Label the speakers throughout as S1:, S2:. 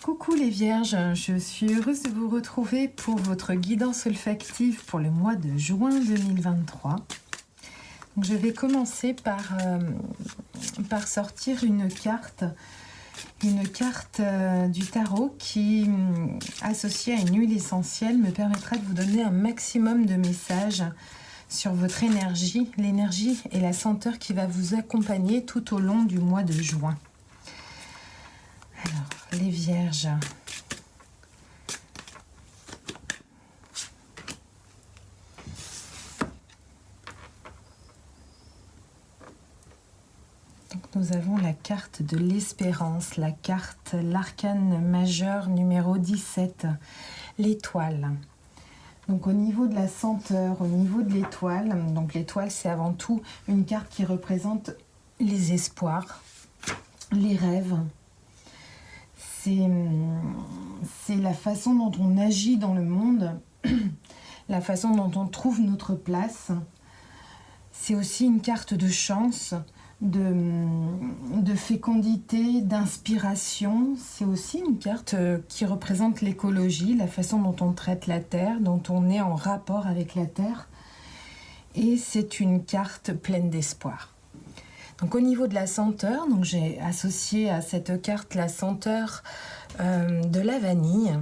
S1: Coucou les Vierges, je suis heureuse de vous retrouver pour votre guidance olfactive pour le mois de juin 2023. Donc, je vais commencer par sortir une carte du tarot qui, associée à une huile essentielle, me permettra de vous donner un maximum de messages sur votre énergie, l'énergie et la senteur qui va vous accompagner tout au long du mois de juin. Alors, les Vierges. Donc, nous avons la carte de l'espérance, l'arcane majeur numéro 17, l'étoile. Donc au niveau de la senteur, au niveau de l'étoile, donc l'étoile c'est avant tout une carte qui représente les espoirs, les rêves. C'est la façon dont on agit dans le monde, la façon dont on trouve notre place. C'est aussi une carte de chance, de fécondité, d'inspiration. C'est aussi une carte qui représente l'écologie, la façon dont on traite la terre, dont on est en rapport avec la terre. Et c'est une carte pleine d'espoir. Donc au niveau de la senteur, donc j'ai associé à cette carte la senteur de la vanille.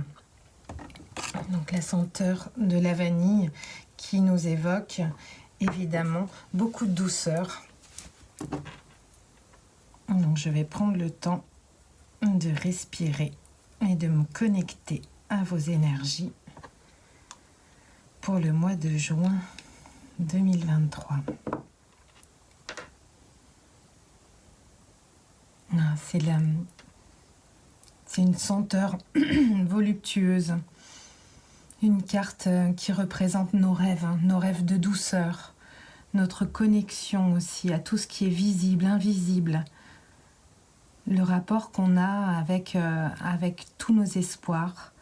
S1: Donc la senteur de la vanille qui nous évoque évidemment beaucoup de douceur. Donc je vais prendre le temps de respirer et de me connecter à vos énergies pour le mois de juin 2023. C'est une senteur voluptueuse, une carte qui représente nos rêves de douceur, notre connexion aussi à tout ce qui est visible, invisible, le rapport qu'on a avec tous nos espoirs,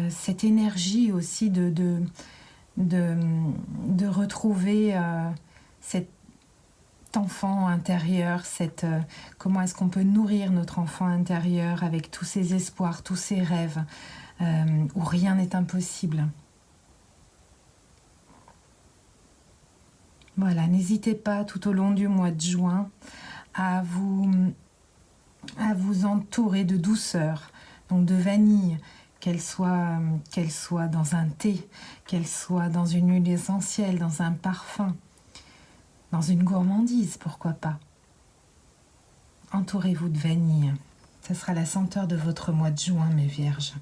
S1: cette énergie aussi de retrouver cet enfant intérieur, comment est-ce qu'on peut nourrir notre enfant intérieur avec tous ses espoirs, tous ses rêves, où rien n'est impossible. Voilà, n'hésitez pas tout au long du mois de juin à vous entourer de douceur, donc de vanille, qu'elle soit dans un thé, qu'elle soit dans une huile essentielle, dans un parfum, dans une gourmandise, pourquoi pas. Entourez-vous de vanille. Ce sera la senteur de votre mois de juin, mes Vierges.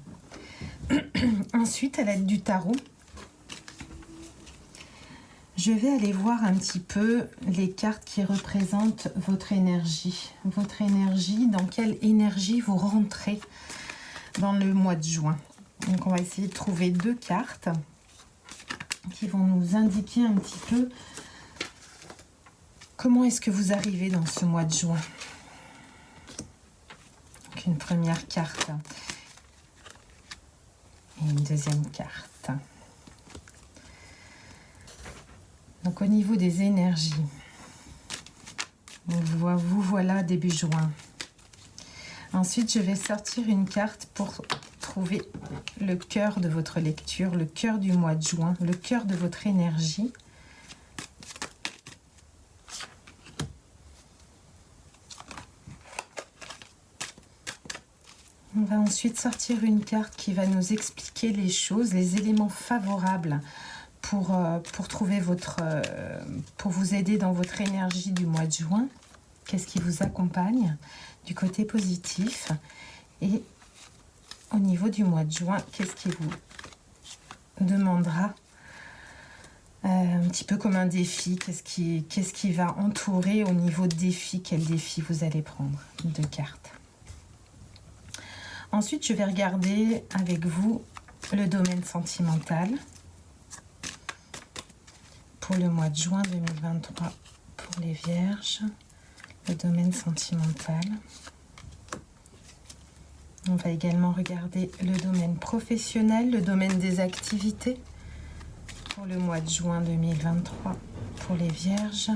S1: Ensuite, à l'aide du tarot, je vais aller voir un petit peu les cartes qui représentent votre énergie. Votre énergie, dans quelle énergie vous rentrez dans le mois de juin. Donc, on va essayer de trouver deux cartes qui vont nous indiquer un petit peu comment est-ce que vous arrivez dans ce mois de juin. Donc, une première carte et une deuxième carte. Donc au niveau des énergies, vous voilà début juin. Ensuite, je vais sortir une carte pour trouver le cœur de votre lecture, le cœur du mois de juin, le cœur de votre énergie. On va ensuite sortir une carte qui va nous expliquer les choses, les éléments favorables pour trouver pour vous aider dans votre énergie du mois de juin. Qu'est-ce qui vous accompagne du côté positif? Et au niveau du mois de juin, qu'est-ce qui vous demandera un petit peu comme un défi? Qu'est-ce qui va entourer au niveau de défi? Quel défi vous allez prendre? Deux cartes. Ensuite, je vais regarder avec vous le domaine sentimental pour le mois de juin 2023 pour les Vierges. Le domaine sentimental. On va également regarder le domaine professionnel, le domaine des activités pour le mois de juin 2023 pour les Vierges.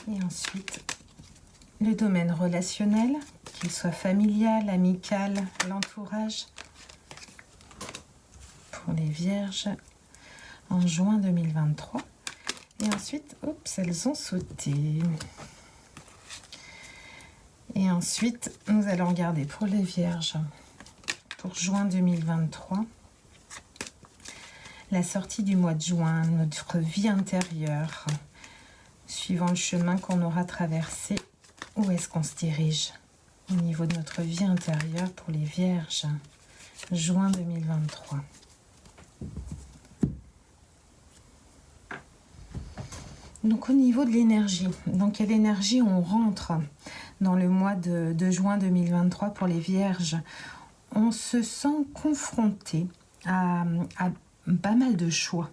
S1: Et ensuite, le domaine relationnel qu'il soit familial, amical, l'entourage. Pour les Vierges en juin 2023. Et ensuite, oups, elles ont sauté. Et ensuite, nous allons regarder pour les Vierges pour juin 2023. La sortie du mois de juin, notre vie intérieure, suivant le chemin qu'on aura traversé, où est-ce qu'on se dirige au niveau de notre vie intérieure pour les Vierges, juin 2023. Donc au niveau de l'énergie, dans quelle énergie on rentre dans le mois de juin 2023 pour les Vierges? On se sent confronté à pas mal de choix.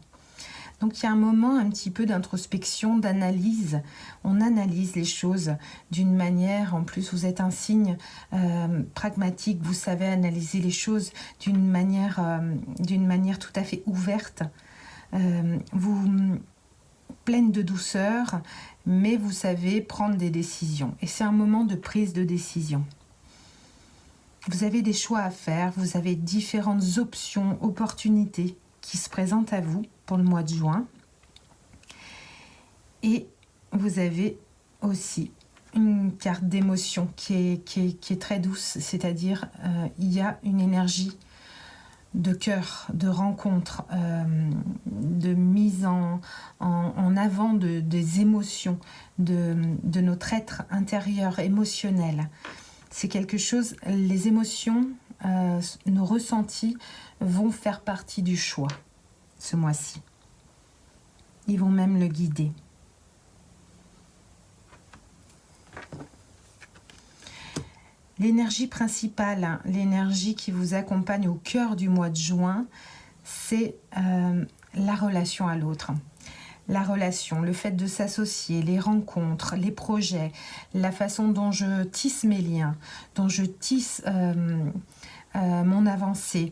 S1: Donc il y a un moment un petit peu d'introspection, d'analyse. On analyse les choses d'une manière, en plus vous êtes un signe pragmatique, vous savez analyser les choses d'une manière tout à fait ouverte. Vous pleine de douceur, mais vous savez prendre des décisions. Et c'est un moment de prise de décision. Vous avez des choix à faire, vous avez différentes options, opportunités qui se présentent à vous pour le mois de juin. Et vous avez aussi une carte d'émotion qui est très douce, c'est-à-dire il y a une énergie de cœur, de rencontre, de mise en avant des émotions, de notre être intérieur émotionnel. C'est quelque chose, les émotions, nos ressentis vont faire partie du choix ce mois-ci. Ils vont même le guider. L'énergie principale, l'énergie qui vous accompagne au cœur du mois de juin, c'est la relation à l'autre. La relation, le fait de s'associer, les rencontres, les projets, la façon dont je tisse mes liens, dont je tisse mon avancée,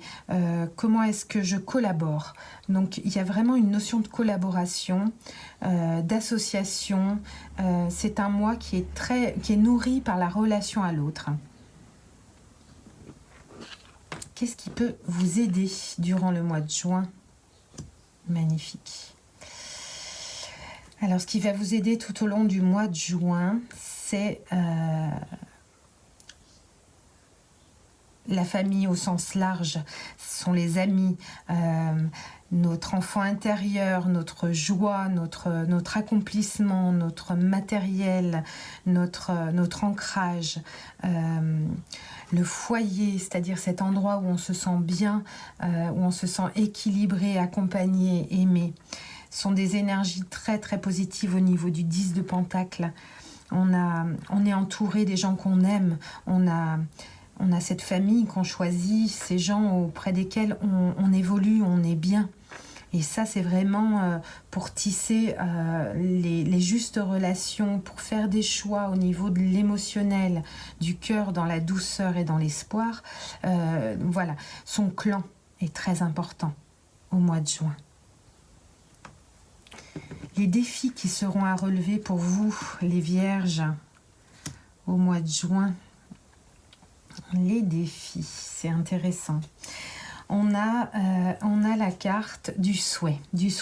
S1: comment est-ce que je collabore. Donc il y a vraiment une notion de collaboration, d'association. C'est un mois qui est nourri par la relation à l'autre. Qu'est-ce qui peut vous aider durant le mois de juin? Magnifique. Alors, ce qui va vous aider tout au long du mois de juin, c'est la famille au sens large. Ce sont les amis, notre enfant intérieur, notre joie, notre accomplissement, notre matériel, notre ancrage, le foyer, c'est-à-dire cet endroit où on se sent bien, où on se sent équilibré, accompagné, aimé. Ce sont des énergies très très positives au niveau du 10 de Pentacle. On est entouré des gens qu'on aime, on a cette famille qu'on choisit, ces gens auprès desquels on évolue, on est bien. Et ça, c'est vraiment pour tisser les justes relations, pour faire des choix au niveau de l'émotionnel, du cœur, dans la douceur et dans l'espoir. Voilà, son clan est très important au mois de juin. Les défis qui seront à relever pour vous, les Vierges, au mois de juin. Les défis, c'est intéressant. On a la carte du souhait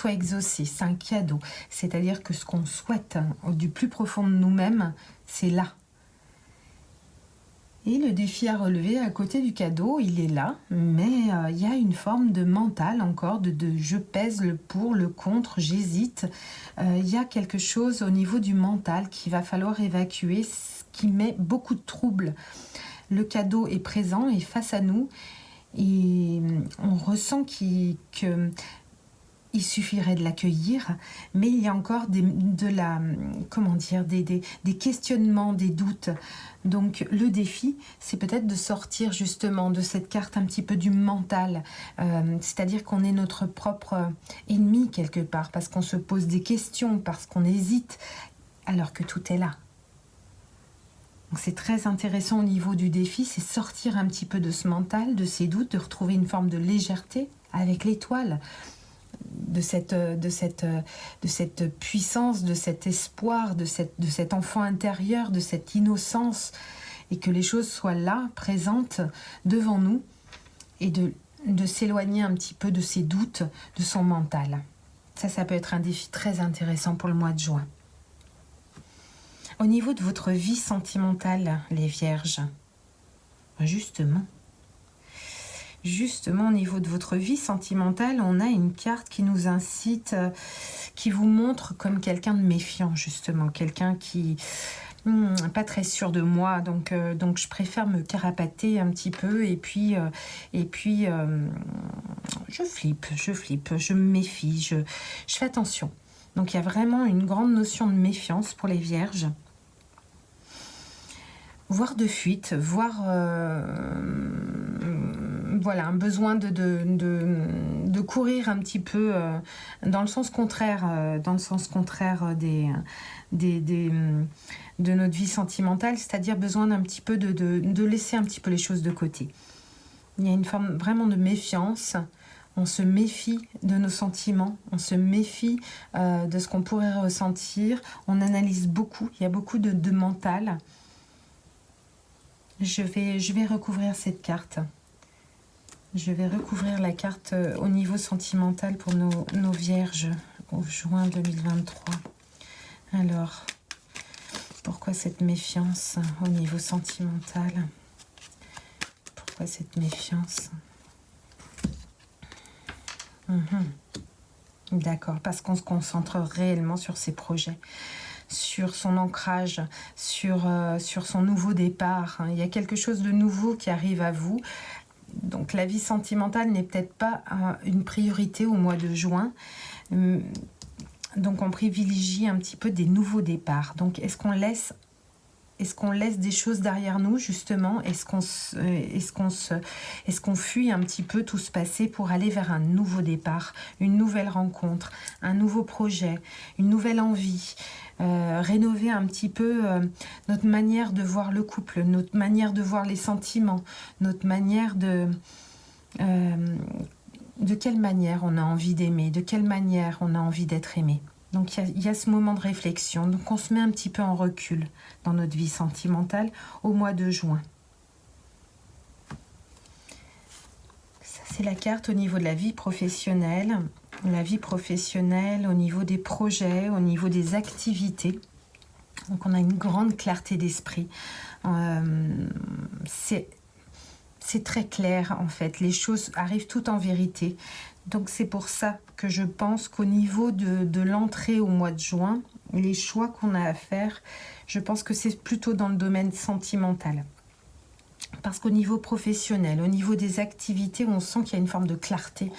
S1: exaucé, c'est un cadeau. C'est-à-dire que ce qu'on souhaite du plus profond de nous-mêmes, c'est là. Et le défi à relever à côté du cadeau, il est là, mais il y a une forme de mental encore, de je pèse le pour, le contre, j'hésite. Il y a quelque chose au niveau du mental qu'il va falloir évacuer, ce qui met beaucoup de troubles. Le cadeau est présent et face à nous, et on ressent qu'il suffirait de l'accueillir, mais il y a encore des questionnements, des doutes. Donc le défi, c'est peut-être de sortir justement de cette carte un petit peu du mental, c'est-à-dire qu'on est notre propre ennemi quelque part, parce qu'on se pose des questions, parce qu'on hésite, alors que tout est là. Donc c'est très intéressant au niveau du défi, c'est sortir un petit peu de ce mental, de ces doutes, de retrouver une forme de légèreté avec l'étoile, de cette puissance, de cet espoir, de cet enfant intérieur, de cette innocence. et que les choses soient là, présentes devant nous, et de s'éloigner un petit peu de ses doutes, de son mental. Ça peut être un défi très intéressant pour le mois de juin. Au niveau de votre vie sentimentale, les Vierges, justement, au niveau de votre vie sentimentale, on a une carte qui nous incite, qui vous montre comme quelqu'un de méfiant, justement, quelqu'un qui pas très sûr de moi, donc je préfère me carapater un petit peu et puis je flippe, je me méfie, je fais attention. Donc il y a vraiment une grande notion de méfiance pour les Vierges. Voire de fuite, voire voilà, un besoin de courir un petit peu dans le sens contraire, de notre vie sentimentale, c'est-à-dire besoin d'un petit peu de laisser un petit peu les choses de côté. Il y a une forme vraiment de méfiance. On se méfie de nos sentiments, on se méfie de ce qu'on pourrait ressentir. On analyse beaucoup, il y a beaucoup de mental. Je vais recouvrir cette carte. Je vais recouvrir la carte au niveau sentimental pour nos Vierges au juin 2023. Alors, pourquoi cette méfiance au niveau sentimental? Pourquoi cette méfiance? D'accord, parce qu'on se concentre réellement sur ses projets, sur son ancrage, sur son nouveau départ. Il y a quelque chose de nouveau qui arrive à vous. Donc la vie sentimentale n'est peut-être pas une priorité au mois de juin. Donc on privilégie un petit peu des nouveaux départs. Donc est-ce qu'on laisse des choses derrière nous, justement? Est-ce qu'on fuit un petit peu tout ce passé pour aller vers un nouveau départ, une nouvelle rencontre, un nouveau projet, une nouvelle envie, rénover un petit peu notre manière de voir le couple, notre manière de voir les sentiments, notre manière de quelle manière on a envie d'aimer, de quelle manière on a envie d'être aimé. Donc il y a ce moment de réflexion, donc on se met un petit peu en recul dans notre vie sentimentale au mois de juin. Ça c'est la carte au niveau de la vie professionnelle au niveau des projets, au niveau des activités. Donc on a une grande clarté d'esprit. C'est très clair en fait, les choses arrivent toutes en vérité. Donc c'est pour ça que je pense qu'au niveau de l'entrée au mois de juin, les choix qu'on a à faire, je pense que c'est plutôt dans le domaine sentimental. Parce qu'au niveau professionnel, au niveau des activités, on sent qu'il y a une forme de clarté.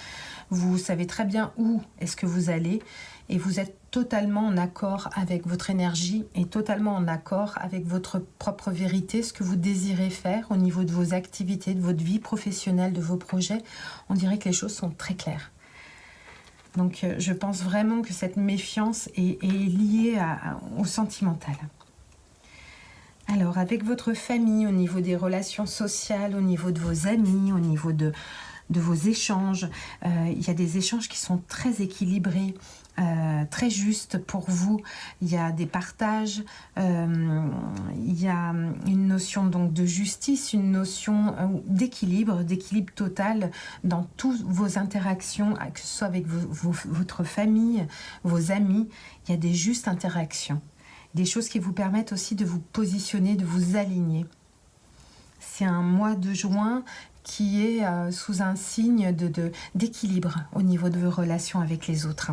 S1: Vous savez très bien où est-ce que vous allez et vous êtes totalement en accord avec votre énergie et totalement en accord avec votre propre vérité, ce que vous désirez faire au niveau de vos activités, de votre vie professionnelle, de vos projets. On dirait que les choses sont très claires. Donc je pense vraiment que cette méfiance est liée au sentimental. Alors avec votre famille, au niveau des relations sociales, au niveau de vos amis, au niveau de vos échanges, il y a des échanges qui sont très équilibrés, très justes pour vous. Il y a des partages, il y a une notion donc de justice, une notion d'équilibre total dans toutes vos interactions, que ce soit avec votre famille, vos amis. Il y a des justes interactions, des choses qui vous permettent aussi de vous positionner, de vous aligner. C'est un mois de juin qui est sous un signe d'équilibre au niveau de vos relations avec les autres.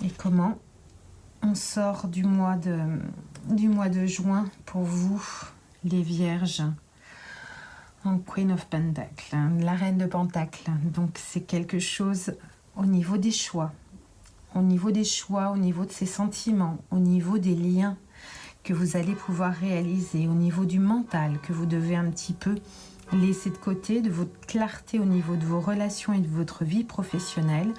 S1: Et comment on sort du mois de juin pour vous, les Vierges, en Queen of Pentacles, la Reine de Pentacles. Donc c'est quelque chose au niveau des choix, au niveau de ses sentiments, au niveau des liens que vous allez pouvoir réaliser, au niveau du mental que vous devez un petit peu laisser de côté, de votre clarté au niveau de vos relations et de votre vie professionnelle.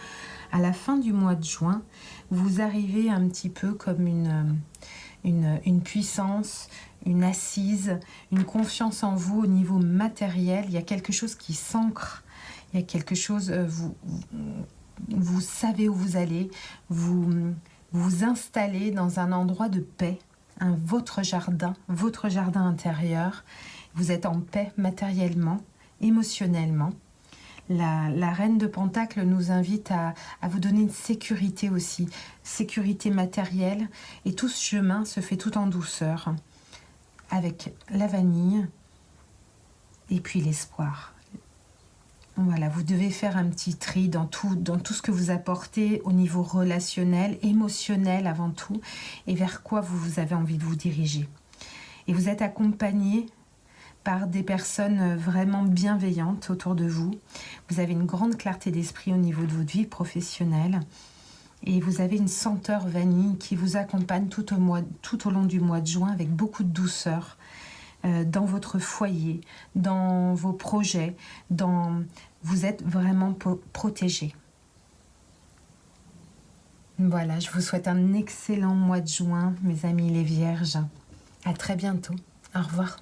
S1: À la fin du mois de juin, vous arrivez un petit peu comme une puissance, une assise, une confiance en vous au niveau matériel. Il y a quelque chose qui s'ancre, il y a quelque chose, vous savez où vous allez, vous installez dans un endroit de paix, votre jardin intérieur. Vous êtes en paix matériellement, émotionnellement. La reine de Pentacle nous invite à vous donner une sécurité aussi, sécurité matérielle. Et tout ce chemin se fait tout en douceur, avec la vanille et puis l'espoir. Voilà, vous devez faire un petit tri dans tout ce que vous apportez au niveau relationnel, émotionnel avant tout, et vers quoi vous avez envie de vous diriger. Et vous êtes accompagné par des personnes vraiment bienveillantes autour de vous. Vous avez une grande clarté d'esprit au niveau de votre vie professionnelle. Et vous avez une senteur vanille qui vous accompagne tout au long du mois de juin avec beaucoup de douceur dans votre foyer, dans vos projets, vous êtes vraiment protégés. Voilà, je vous souhaite un excellent mois de juin, mes amis les vierges. À très bientôt. Au revoir.